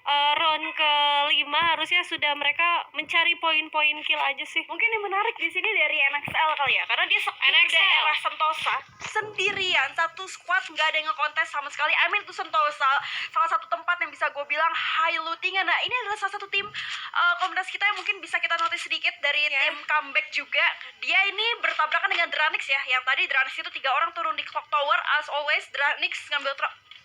round ke-5 harusnya sudah mereka mencari poin-poin kill aja sih. Mungkin yang menarik di sini dari NXL kali ya, karena dia di daerah Sentosa sendirian, satu squad nggak ada yang ngekontes sama sekali. I mean itu Sentosa, salah satu tempat yang bisa gue bilang high looting. Nah ini adalah salah satu tim komunitas kita yang mungkin bisa kita notice sedikit dari tim comeback juga. Dia ini bertabrakan dengan Dranix ya, yang tadi Dranix itu 3 orang turun di Clock Tower, as always Dranix ngambil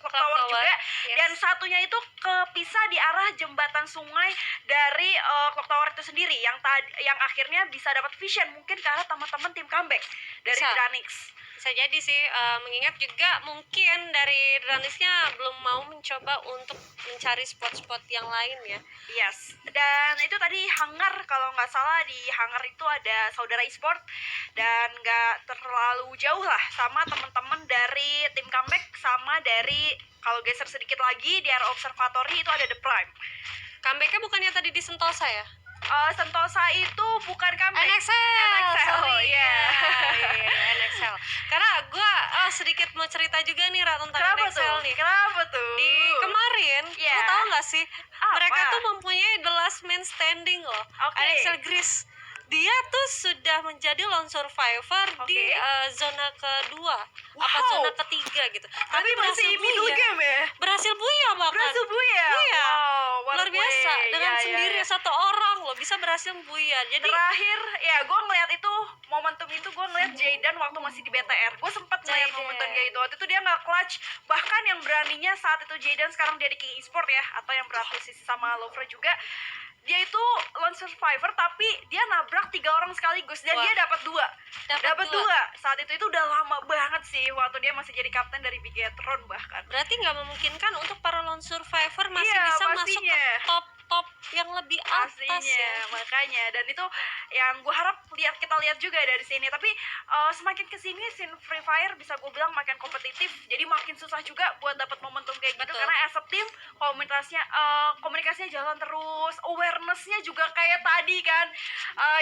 Clock Tower juga, dan satunya itu kepisah di arah jembatan sungai dari Clock Tower itu sendiri, yang akhirnya bisa dapat vision mungkin ke arah teman-teman tim comeback dari Dranix. Bisa jadi sih, mengingat juga mungkin dari Dranixnya belum mau mencoba untuk mencari spot-spot yang lain ya. Yes, dan itu tadi hangar, kalau nggak salah di hangar itu ada saudara e-sport, dan nggak terlalu jauh lah sama teman-teman dari tim comeback, sama dari kalau geser sedikit lagi di area observatory itu ada The Prime. Comebacknya bukannya tadi di Sentosa ya? Sentosa itu bukan comeback. NXL. Oh iya. NXL. Karena gue sedikit mau cerita juga nih tentang NXL nih. Kenapa tuh? Di kemarin, lo tau gak sih? Mereka tuh mempunyai the last man standing loh. NXL Greece. Dia tuh sudah menjadi lone survivor di zona kedua, apa zona ketiga gitu. Tapi masih middle game ya? Berhasil buya bahkan. Berhasil buya? Iya. Wow, luar biasa. Dengan sendiri satu orang loh bisa berhasil buya. Jadi terakhir ya gue ngeliat itu, momentum itu gue ngeliat Jayden waktu masih di BTR. Gue sempet ngeliat momentum kayak itu. Waktu itu dia nggak clutch. Bahkan yang beraninya saat itu Jayden, sekarang dia di King Esport ya, atau yang berakuisisi sama Lovre juga. Dia itu lone survivor tapi dia nabrak 3 orang sekaligus dan dia dapat 2. Saat itu udah lama banget sih, waktu dia masih jadi kapten dari Bigetron bahkan. Berarti nggak memungkinkan untuk para lone survivor masih bisa masuk ke top yang lebih atas ya. Makanya, dan itu yang gue harap kita lihat juga dari sini. Tapi semakin kesini scene Free Fire bisa gue bilang makin kompetitif, jadi makin susah juga buat dapat momentum kayak gitu. Karena as a team komunikasinya jalan terus, awarenessnya juga kayak tadi kan,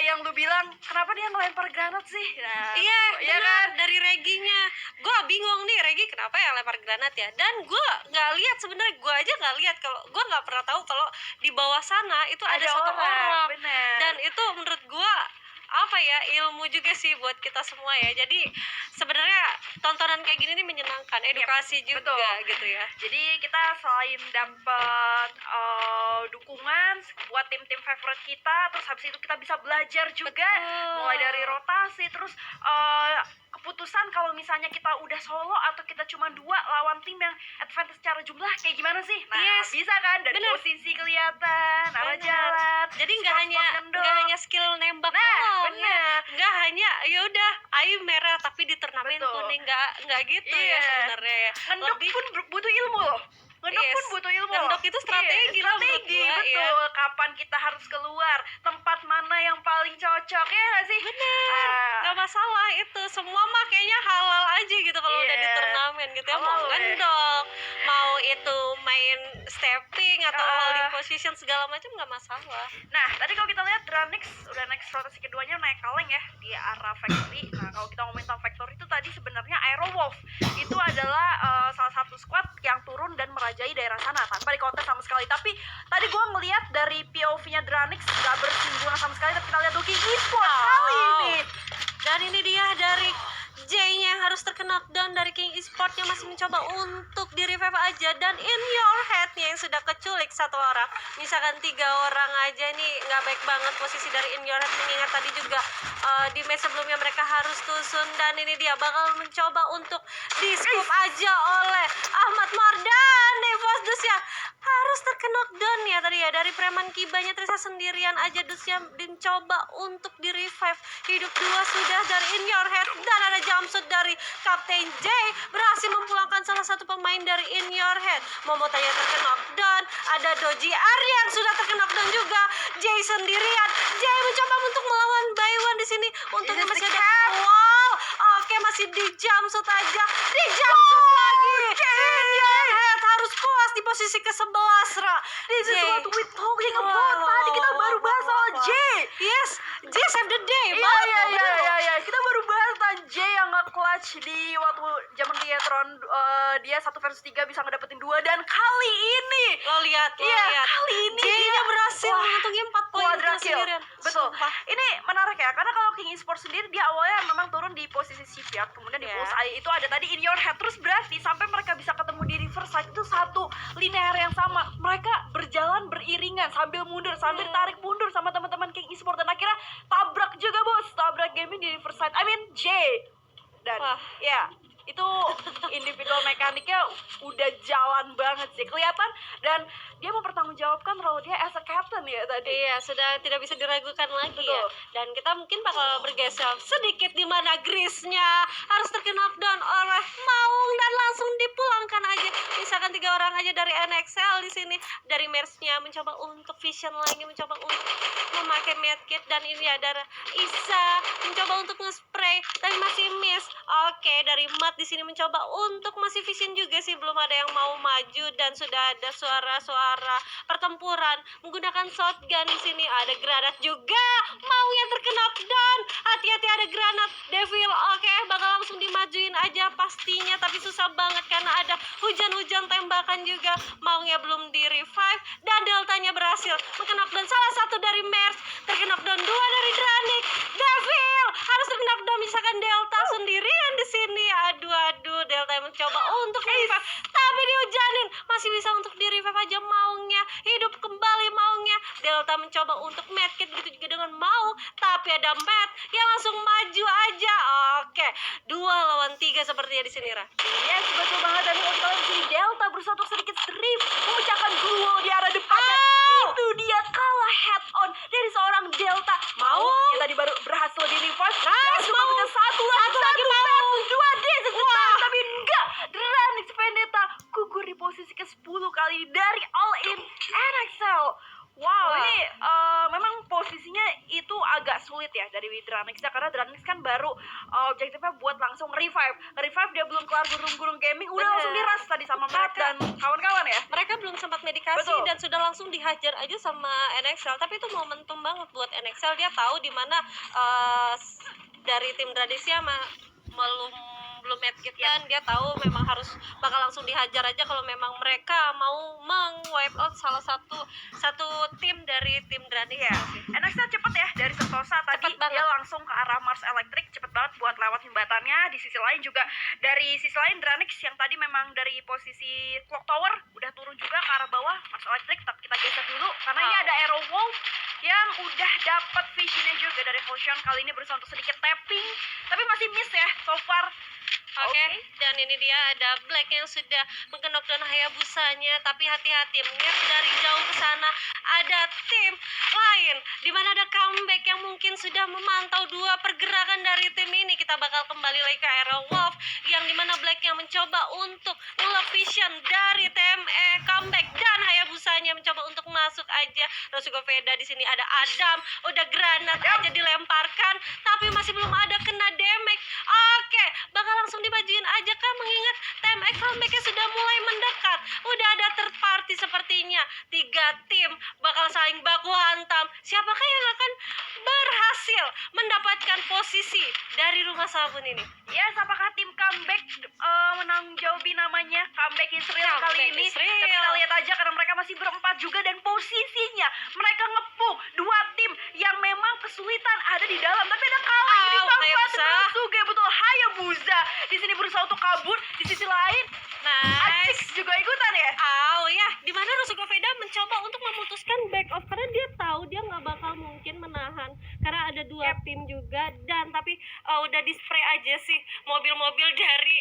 yang lu bilang kenapa dia ngelempar granat sih. Nah, iya kan, dari Reginya gue bingung nih, Regi kenapa yang lempar granat ya. Dan gue nggak lihat, sebenarnya gue aja nggak lihat, kalau gue nggak pernah tahu kalau di bawah sana itu ada satu orang. Dan itu menurut gue apa ya, ilmu juga sih buat kita semua ya. Jadi sebenarnya tontonan kayak gini nih menyenangkan, edukasi juga gitu ya. Jadi kita selain dapat dukungan buat tim-tim favorite kita, terus habis itu kita bisa belajar juga. Mulai dari rotasi, terus keputusan kalau misalnya kita udah solo atau kita cuma 2 lawan tim yang advantage secara jumlah kayak gimana sih. Nah bisa kan, dari posisi kelihatan, arah jalan. Jadi nggak hanya skill nembak doang, nggak hanya ya udah ayu merah tapi diternamin kuning, nggak gitu ya sebenarnya ya. Ngendok pun butuh ilmu loh. Ngendok itu strategi betul. Kapan kita harus keluar, tempat mana yang paling cocok, ya nggak sih? Nggak masalah itu, semua mah kayaknya halal aja gitu kalau udah di turnamen gitu ya. Mau ngendok, mau itu main stepping atau holding position segala macam nggak masalah. Nah tadi kalau kita lihat Dranix udah next rotasi keduanya naik kaleng ya di arah factory. Nah kalau kita ngomongin tentang factory itu tadi sebenarnya Aerowolf itu adalah salah satu squad yang turun dan merajai daerah sana tanpa dikontes sama sekali. Tapi tadi gue ngeliat dari POV-nya Dranix nggak bersinggungan sama sekali. Tapi kita lihat King Esport kali ini. Dan ini dia dari J-nya yang harus terkena knockdown dari King Esport yang masih mencoba untuk di revive aja. Dan In Your Head-nya yang sudah keculik 1 orang. Misalkan 3 orang aja nih, nggak baik banget posisi dari In Your Head. Mengingat tadi juga di match sebelumnya mereka harus tusun. Dan ini dia bakal mencoba untuk di-scoop aja oleh Ahmad Mardan. Nevos Dusya harus terkena knockdown ya tadi ya. Dari preman kibanya Trisa sendirian aja Dusya mencoba untuk di revive. Hidup 2 sudah dari In Your Head. Dan ada jumpsuit dari Kapten J, berhasil memulangkan salah satu pemain dari In Your Head. Momotanya terkena knockdown. Ada Doji Aryan sudah terkena knockdown juga. J sendirian. J mencoba untuk melawan Baywan di sini. Untungnya masih ada wall. Oke, masih di jumpsuit aja. Di jumpsuit lagi. In Your Head harus puas di posisi ke-11, Ra. This is what we talking about. Tadi kita baru bahas soal J. Yes, J save the day. Iya. Kita baru bahas tentang J yang nggak clutch di waktu zaman dia 1 versus 3 bisa ngedapetin 2, dan kali ini Lo lihat. kali ini J-nya berhasil wah, mengantongi 4 poin quadra kill. sendirian. Betul. Sumpah. Ini menarik ya, karena kalau King Esports sendiri dia awalnya memang turun di posisi shipyard, kemudian di Iya. bullseye itu ada tadi in your head, terus berarti sampai mereka bisa ketemu di Riverside itu satu linear yang sama. Mereka berjalan beriringan sambil mundur, sambil tarik mundur sama teman-teman King Esports, dan akhirnya tabrak juga bos, tabrak gaming di Riverside. I mean J. Dan Wah. ya itu individual mekaniknya udah jalan banget sih kelihatan, dan dia mempertanggungjawabkan role dia as a captain ya tadi. Iya, sudah tidak bisa diragukan lagi. Betul. Ya. Dan kita mungkin bakal bergeser sedikit di mana Grisnya harus terkena knockdown oleh Maung dan langsung dipulangkan aja. Misalkan 3 orang aja dari NXL di sini, dari Mersnya mencoba untuk vision lagi, mencoba untuk memakai medkit, dan ini ada Isa mencoba untuk nge-spray tapi masih miss. Oke, dari Mat di sini mencoba untuk masih vision juga sih, belum ada yang mau maju, dan sudah ada suara-suara pertempuran menggunakan shotgun di sini. Ada granat juga, mau yang terkena knockdown. Hati-hati, ada granat Devil. Oke, bakal langsung dimajuin aja pastinya, tapi susah banget karena ada hujan-hujan tembakan juga. Maunya belum di revive, dan deltanya berhasil mengkena knockdown salah satu dari Mers, terkena knockdown 2 dari Dranik. Devil harus terkena knockdown, misalkan Delta sendirian di sini. Aduh, Delta yang mencoba untuk revive, tapi dihujanin, masih bisa untuk di revive aja. Maungnya hidup kembali, Maungnya. Delta mencoba untuk medkit, begitu juga dengan Maung, tapi ada Matt yang langsung maju aja. Oke, 2 lawan 3 sepertinya di sini, Ra. Yes, betul banget. Dan kalau kita lihat di sini Delta berusaha untuk sedikit strip, memecahkan glue wall di arah depannya. Itu dia kalah head on dari seorang Delta. Maung. Yang tadi baru berhasil di reverse. Nice, Langsung Maung. memecah satu lagi, Maung. 2 this is the time, tapi enggak. Dranik Vendetta gugur di posisi ke-10 kali dari All In NXL. Wow, Wah. ini memang posisinya itu agak sulit ya dari Dranix ya, karena Dranix kan baru objektifnya buat langsung revive. Revive dia belum kelar gurung-gurung gaming, udah Bener. langsung diras tadi sama Matt dan kawan-kawan ya. Mereka belum sempat medikasi Betul. dan sudah langsung dihajar aja sama NXL. Tapi itu momentum banget buat NXL. Dia tahu di mana dari tim Radisya belum medkit kan. Dia tahu memang harus bakal langsung dihajar aja kalau memang mereka mau meng-wipe out salah satu tim dari tim Dranik. Iya, NXL cepet ya dari Sentosa tadi Cepet banget. dia langsung ke arah Mars Electric, cepet banget buat lewat jembatannya. Di sisi lain juga dari sisi lain Dranix yang tadi memang dari posisi Clock Tower udah turun juga ke arah bawah Mars Electric, tapi kita geser dulu karena ini ada Arrow Wolf yang udah dapat visionnya juga dari Fusion. Kali ini berusaha untuk sedikit tapping tapi masih miss ya so far. Oke, dan ini dia ada Black yang sudah mengkenokkan Hayabusanya, tapi hati-hati mengingat dari jauh ke sana ada tim lain di mana ada comeback yang mungkin sudah memantau 2 pergerakan dari tim ini. Kita bakal kembali lagi ke Arrow Wolf yang dimana Black yang mencoba untuk nge-lock vision dari TME comeback, dan Hayabusanya mencoba untuk masuk aja. Rosugo Veda di sini ada Adam, udah granat aja dilemparkan, tapi masih belum ada kena damage. Oke, bakal langsung dimajuin aja kan, mengingat TME comebacknya sudah mulai mendekat. Udah ada third party sepertinya. 3 tim bakal saling baku hantam. Siapakah yang akan berhasil mendapatkan posisi dari Rumah Sabun ini? Yes, apakah tim comeback menanggung jawabi namanya comeback Israel kali Comeback ini? Israel. Tapi kita lihat aja karena mereka masih berempat juga, dan posisinya mereka ngepung 2 tim yang memang kesulitan ada di dalam, tapi ada kalah ini sama Hayabusa. Rasuge. Betul, Hayabusa di sini berusaha untuk kabur. Di sisi lain Nice. Atsix juga ikutan ya. Ya, di mana Rosugo Veda mencoba untuk memutuskan back off karena dia tahu dia nggak bakal mungkin menahan karena ada 2 tim juga, dan tapi udah di spray aja sih mobil-mobil dari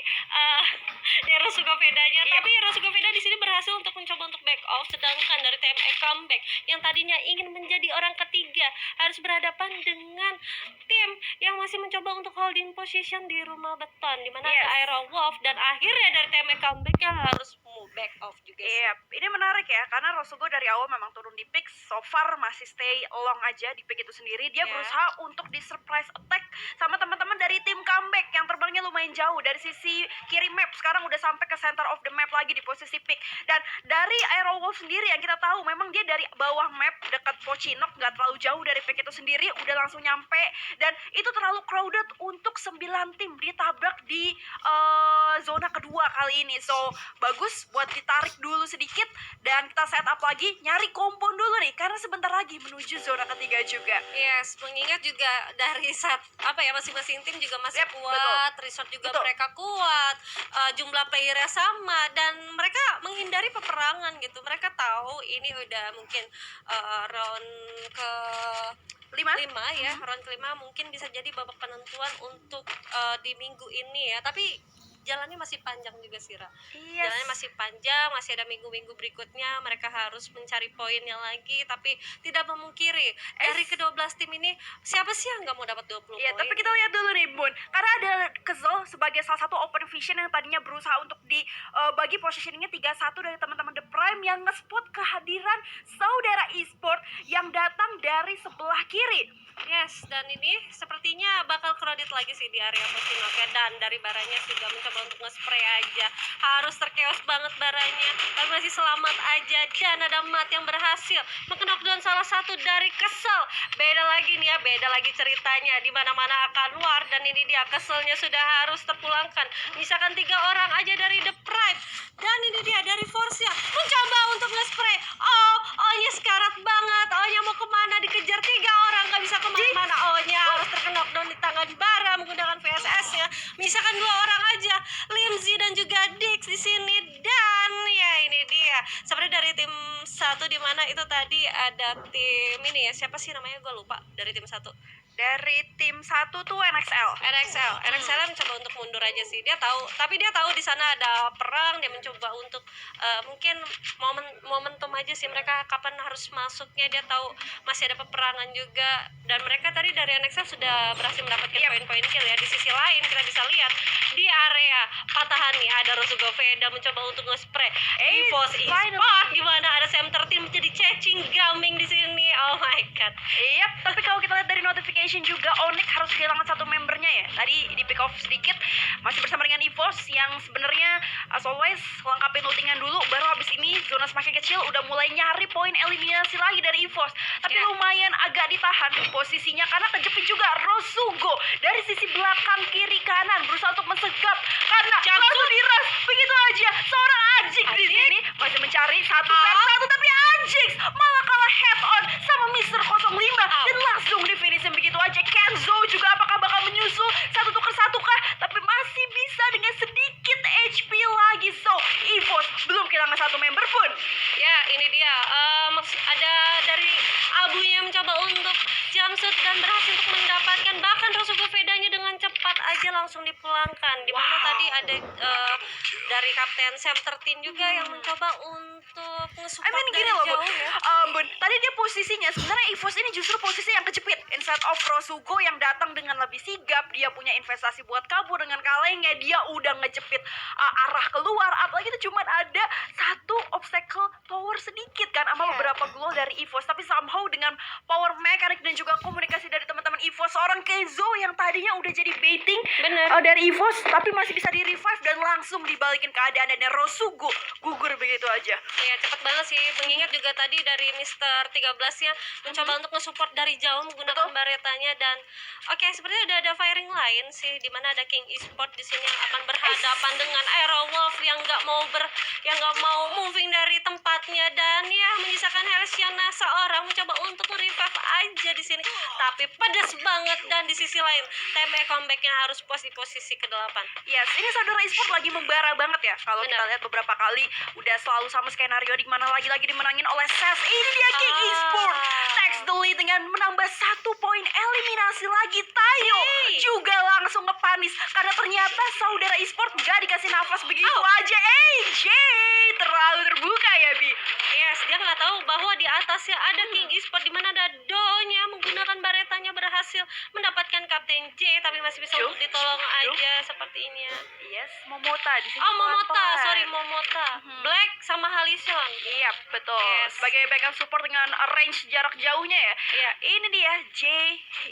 Rosugo Vedanya. Tapi Rosugo Veda di sini berhasil untuk mencoba untuk back off, sedangkan dari TME comeback yang tadinya ingin menjadi orang ketiga harus berhadapan dengan tim yang masih mencoba untuk holding position di rumah beton, di mana ada Aero Wolf, dan akhirnya dari TME comeback yang harus mau back off juga sih. Iya, ini menarik ya, karena Rosugo dari awal memang turun di pick, so far masih stay long aja di pick itu sendiri. Dia Ya. berusaha untuk di surprise attack sama teman-teman dari tim comeback yang terbangnya lumayan jauh dari sisi kiri map. Sekarang udah sampai ke center of the map lagi di posisi pick. Dan dari Aerowolf sendiri yang kita tahu memang dia dari bawah map dekat Pochinok, nggak terlalu jauh dari pick itu sendiri, udah langsung nyampe. Dan itu terlalu crowded untuk 9 tim ditabrak di zona kedua kali ini. So bagus buat ditarik dulu sedikit dan kita set up lagi nyari kompon dulu nih karena sebentar lagi menuju zona ketiga juga. Yes, mengingat juga dari masing-masing tim juga masih Yep, kuat, resort juga Betul. mereka kuat, jumlah playernya sama dan mereka menghindari peperangan gitu. Mereka tahu ini udah mungkin round ke 5 lima ya, round kelima mungkin bisa jadi babak penentuan untuk di minggu ini ya. Tapi jalannya masih panjang juga sih, Ra. Yes. Jalannya masih panjang, masih ada minggu-minggu berikutnya. Mereka harus mencari poinnya lagi, tapi tidak memungkiri dari ke-12 tim ini siapa sih yang nggak mau dapat 20 Iya, poin? tapi kita lihat dulu nih Bun, karena ada Kezel sebagai salah satu open vision yang tadinya berusaha untuk dibagi positioningnya 3-1 dari teman-teman The Prime yang nge-spot kehadiran saudara e-sport yang datang dari sebelah kiri. Yes, dan ini sepertinya bakal kredit lagi sih di area Pochinok ya. Dan dari baranya sudah mencoba untuk nge-spray aja. Harus terkeos banget baranya, tapi masih selamat aja. Dan ada Mat yang berhasil knockdown salah satu dari Kesel. Beda lagi nih ya, beda lagi ceritanya. Di mana-mana akan war dan ini dia Keselnya sudah harus terpulangkan. Misalkan 3 orang aja dari The Pride. Dan ini dia dari Force-nya mencoba untuk nge-spray. Oh-nya sekarat banget. Oh-nya mau kemana? Dikejar 3 orang, gak bisa kemana-mana. Oh-nya harus terknockdown di tangan bara menggunakan VSS-nya. Misalkan 2 orang aja, Limzy dan juga Dix di sini. Dan ya ini dia. Seperti dari tim 1 di mana itu tadi ada tim ini ya, siapa sih namanya, gue lupa, dari tim 1. Dari tim 1 tuh NXL. NXL mencoba untuk mundur aja sih. Dia tahu di sana ada perang. Dia mencoba untuk mungkin momentum aja sih mereka kapan harus masuknya. Dia tahu masih ada peperangan juga. Dan mereka tadi dari NXL sudah berhasil mendapatkan poin-poin kill ya. Di sisi lain kita bisa lihat di area patahan nih ada Rosugo Veda mencoba untuk nge-spray EVOS eSport di mana ada Sam13 menjadi cacing gaming di sini. Oh my god. Yap, tapi kalau kita lihat dari notification juga Onyx harus kehilangan 1 membernya ya. Tadi di pick off sedikit, masih bersama dengan EVOS yang sebenarnya as always lengkapin lootingan dulu, baru habis ini zona semakin kecil udah mulai nyari poin eliminasi lagi dari EVOS. Tapi lumayan agak ditahan posisinya karena kejepit juga Rosugo dari sisi belakang kiri kanan berusaha untuk mensegap karena langsung diras begitu aja. Seorang Ajik di sini masih mencari 1 vs 1 tapi Ajik malah kalah head on sama Mr. 05 dan langsung di finishin begitu aja. Kenzo juga apakah bakal menyusul 1 tukar 1 kah? Tapi masih bisa dengan sedikit HP lagi. So EVOS belum kehilangan 1 member pun. Ya ini dia, ada dari abunya mencoba untuk jumpsuit dan berhasil untuk mendapatkan, bahkan Rosugo Vedanya dengan cepat aja langsung dipulangkan. Dimana tadi ada dari Kapten Sam13 juga yang mencoba untuk nge-support gini dari loh jauh Bun, ya. Bun, tadi dia posisinya sebenarnya EVOS ini justru posisi yang kejepit instead of Rosugo yang datang dengan lebih sigap. Dia punya investasi buat kabur dengan kalengnya, dia udah ngejepit arah keluar. Apalagi itu cuma ada 1 obstacle tower sedikit kan sama beberapa glow dari EVOS. Tapi somehow dengan power mekanik dan juga komunikasi dari teman-teman EVOS, seorang Kenzo yang tadinya udah jadi baiting dari EVOS tapi masih bisa di revive dan langsung dibalikin keadaan dan Rosugo gugur begitu aja. Ya cepet banget sih, mengingat juga tadi dari Mister 13-nya mencoba untuk nge-support dari jauh menggunakan baretanya. Dan oke, sepertinya ada firing lain sih, dimana ada King Esport di sini yang akan berhadapan dengan Aerowolf yang nggak mau moving dari tempatnya. Dan ya menyisakan Helsiana seorang mencoba untuk revive aja di sini, tapi pedas banget. Dan di sisi lain TB comebacknya harus di posisi ke-8. Yes, ini saudara e-sport lagi membara banget ya. Kalau kita lihat beberapa kali udah selalu sama skenario di mana lagi-lagi dimenangin oleh SES. Ini dia King Esport takes the lead dengan menambah 1 poin eliminasi lagi. Tayo juga langsung ngepanis karena ternyata saudara e-sport gak dikasih nafas begitu aja. AJ terlalu terbuka ya Bi. Yes, Dia nggak tahu bahwa di atasnya ada King Esport, di mana ada Do-nya menggunakan baretanya berhasil mendapatkan Kapten J, tapi masih bisa untuk ditolong aja seperti ini ya. Yes, Momota di sini. Oh, Momota, pelan-pelan. sorry Momota. Black sama Halison. Iya, betul. Yes. Sebagai backup support dengan range jarak jauhnya ya. Iya. Ini dia J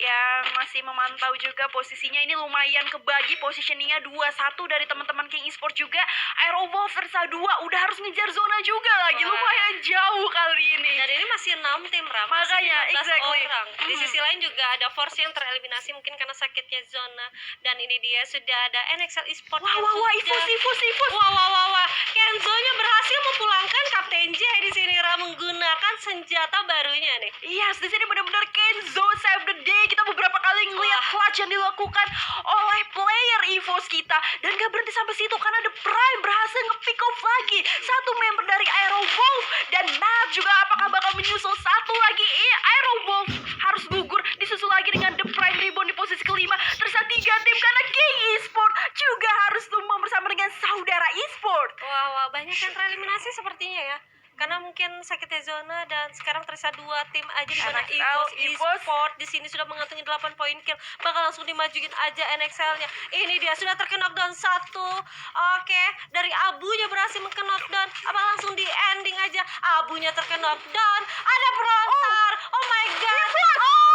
yang masih memantau juga posisinya. Ini lumayan kebagi positioningnya 2-1 dari teman-teman King Esport juga. Aerowolf versa 2 udah harus ngejar zona juga lagi. Wah. Lumayan jauh kali ini. Dan ini masih 6 tim, Ram. Masih Makanya, 15 exactly. orang. Di sisi lain juga ada Force yang tereliminasi mungkin karena sakitnya zona. Dan ini dia sudah ada NXL Esport. Wah, yang wah, wah, sudah- Ifus. Wah. Kenzo-nya berhasil memulangkan Kapten J di sini, Ram, menggunakan senjata barunya nih. Yes, di sini benar-benar Kenzo save the day. Kita beberapa kali ngeliat Wah. clutch yang dilakukan oleh player EVOS kita. Dan gak berhenti sampai situ karena The Prime berhasil nge-pick off lagi satu member dari Aerowolf. Dan Matt juga apakah bakal menyusul satu lagi. Aerowolf harus gugur. Disusul lagi dengan The Prime Reborn di posisi kelima. Tersisa 3 tim karena King Esport juga harus tumbang bersama dengan saudara Esport. Wah, banyak yang tereliminasi sepertinya ya. Karena mungkin sakitnya zona dan sekarang tersisa 2 tim aja di mana NXL, EVOS Esport di sini sudah mengantongi 8 poin kill. Bakal langsung dimajuin aja NXL-nya. Ini dia sudah terkena knockdown 1. Oke, dari Abunya berhasil mengkena knockdown. Apa langsung di ending aja? Abunya terkena knockdown. Ada Frontar. Oh my god.